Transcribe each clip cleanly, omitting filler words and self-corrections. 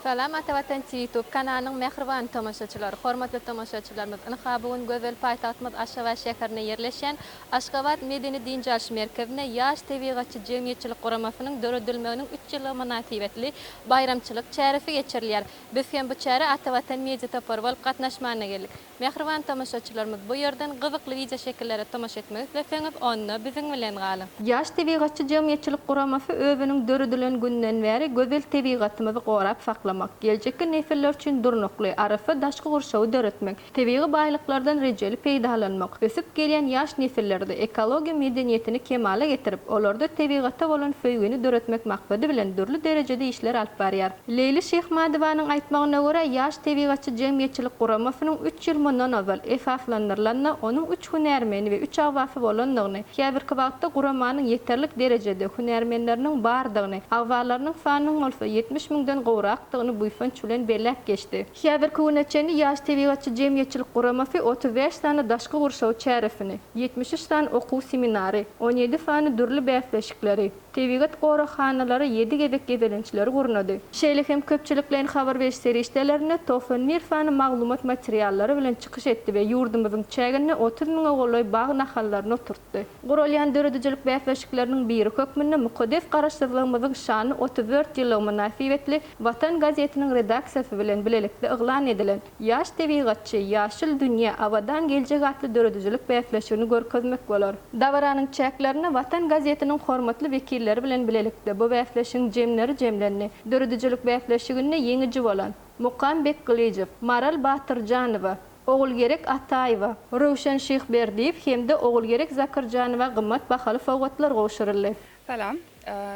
Salam Atavatan YouTube kanalının mehriban tomoşaçılar, hormatly tomoşaçylarymyz. Inhabuň gözel paýtagtymyz Aşgabat şäherine yerleşen Aşgabat Medeni Dinjaliş merkezine ýaş tebigatçy jemgyýetçilik guramasynyň döredilmeginiň 3 ýyly münasibetli bayramçylyk çärefi geçirilýär. Biz hem bu çäre Atavatan Media Topar bolup gatnaşmagyna geldik. Mehriban tomoşaçylarymyz bu ýerden gyzykly video şekillere tomoşa etmek isleseňiz onu biziň bilen galyň. Ýaş tebigatçy jemgyýetçilik guramasy özüniň döredilen günden bäri gözel tebigatymyzy gorap saklamak, gelecekki nesiller üçin durnukly, arafy daşky gurşawy döretmek, tebii baýlyklardan rejeli peýdalanmak, ösüp gelýän ýaş nesillerde ekologiýa medeniýetini kemale getirip, olarda tebigatda bolan feýgini döretmek maksady bilen dürli derejede işler alyp barýar. Leyli Şehmadowanyň aýtmagyna görä, ýaş tebigatçy jemgyýetçilik guramasynyň 3 ýyl mundan awval esaslandyrylanyna onuň 3 hünärmeni we 3 awwafy bolandygyny, häzirki wagtda guramanyň ýeterlik derejede hünärmenleriniň bardygyny, awwalarynyň sanynyň bolsa 70 000-den gowrakdygyny buýsan çülen belläp geçdi. Häzirki güneçeni ýaş tebigatçy jemgyýetçilik guramasy 35 sany daşky gurşaw çärefini, 73 sany okuw seminary, 17 sany dürli bäsleşikleri, tebigat gorahanalary 7 gebek gebelençileri gurunady. Şeýle hem köpçülik bilen habar beriş serişdelerine tofan bir sany maglumat materiallary bilen çykyş etdi we ýurdumyzyň çägini 30 000-a golaý bagy nahallaryna oturtdy. Gurulýan döredijilik bäsleşikleriniň biri hökmünde mukaddes garaşdyrylmyzyň şany 34 ýylyg münasibetli Vatan gazetiniň redaksiýasy bilen bilelikde yglan edilen ýaş tebigatçy ýaşyl dünýä awadan geljek atly döredijilik bäsleşigini görkezmek bolar. Dawaranyň çäklerine Vatan gazetiniň hormatly wekilleri bilen bilelikde bu bäsleşigiň jemleri jemlenni. Döredijilik bäsleşigine ýeňiji bolan Muqam Bekgilijew, Maral Batyrjanowa, Ogulgerek Ataýewa, Röwşen Şyhberdiýew hemde Ogulgerek Zakyrjanowa gymmat bahaly sowgatlar gowşuruldy. Salam,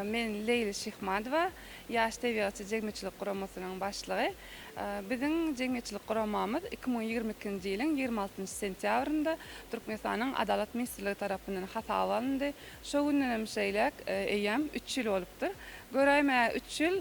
men Leyli Şyhmadowa, ýaş tebigatçy jemgyýetçilik guramasynyň başlygy. Biziň jemgyýetçilik guramamyz 2022-nji ýylyň 26 sentýabrynda Türkmenistanyň Adalet ministrligi tarapyndan hasalandy. Şo günden şeýlek eýem 3 ýyl bolupdyr. Göräýme 3 ýyl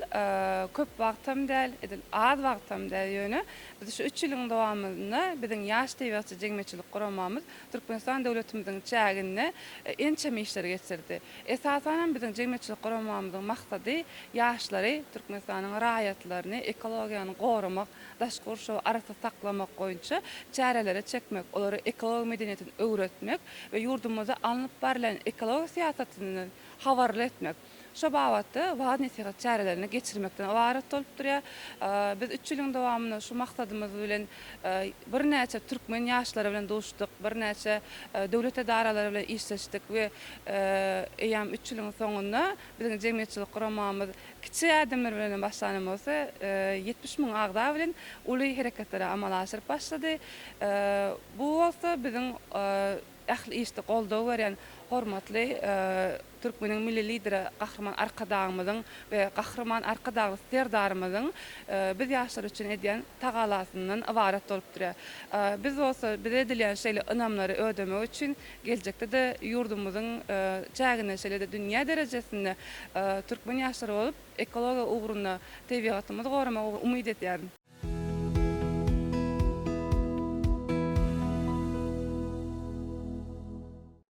köp wagtym däl, edil az wagtym däl ýöne. Biz şu 3 ýylyň dowamyny biziň ýaş tebigatçy jemgyýetçilik guramamyz Türkmenistan döwletimiziň çägine ençeme işler geçirdi. Esasen biziň jemgyýetçilik guramamyzyň maksady ýaşlary Türkmenistanyň raýatlaryny, ekologiýany goramak, daşky gurşawy arasynda saklamak goýunça çärelere çekmek, olary ekologiýa medeniýetini öwretmek we ýurdumyzda alınıp barilen ekologiýa siýasatyny habarly etmek. Şo babatda wagt nesihat çärelerini geçirmekden ibaret bolup durýar. Biz 3 ýylyň dowamyny şu maksadymyz bilen bir näçe türkmen ýaşlary bilen doşdyk, bir näçe döwlet edaralary bilen işleşdik we eýem 3 ýylyň soňunda biziň jemgyýetçilik guramamyz kiçik adamlar bilen başlanyp bolsa 70 000 agda bilen uly hereketlere amal aşyryp başlady. Bu bolsa biziň ähli işde goldaw berýän hormatly Türkmeniň milli lideri Gahrman Arkadağymyzyň we Gahrman Arkadağı serdarymyzyň biz ýaşlar üçin edýän tagalasyndan ibaret bolup durýar. Biz bolsa biz edilýän şeýle ynamlary ödemek üçin geljekde de ýurdumyzyň çägine şeýle dünýä derejesinde Türkmen ýaşlary bolup ekologiýa ugruna tebigatymyzy goramak umyt edýär.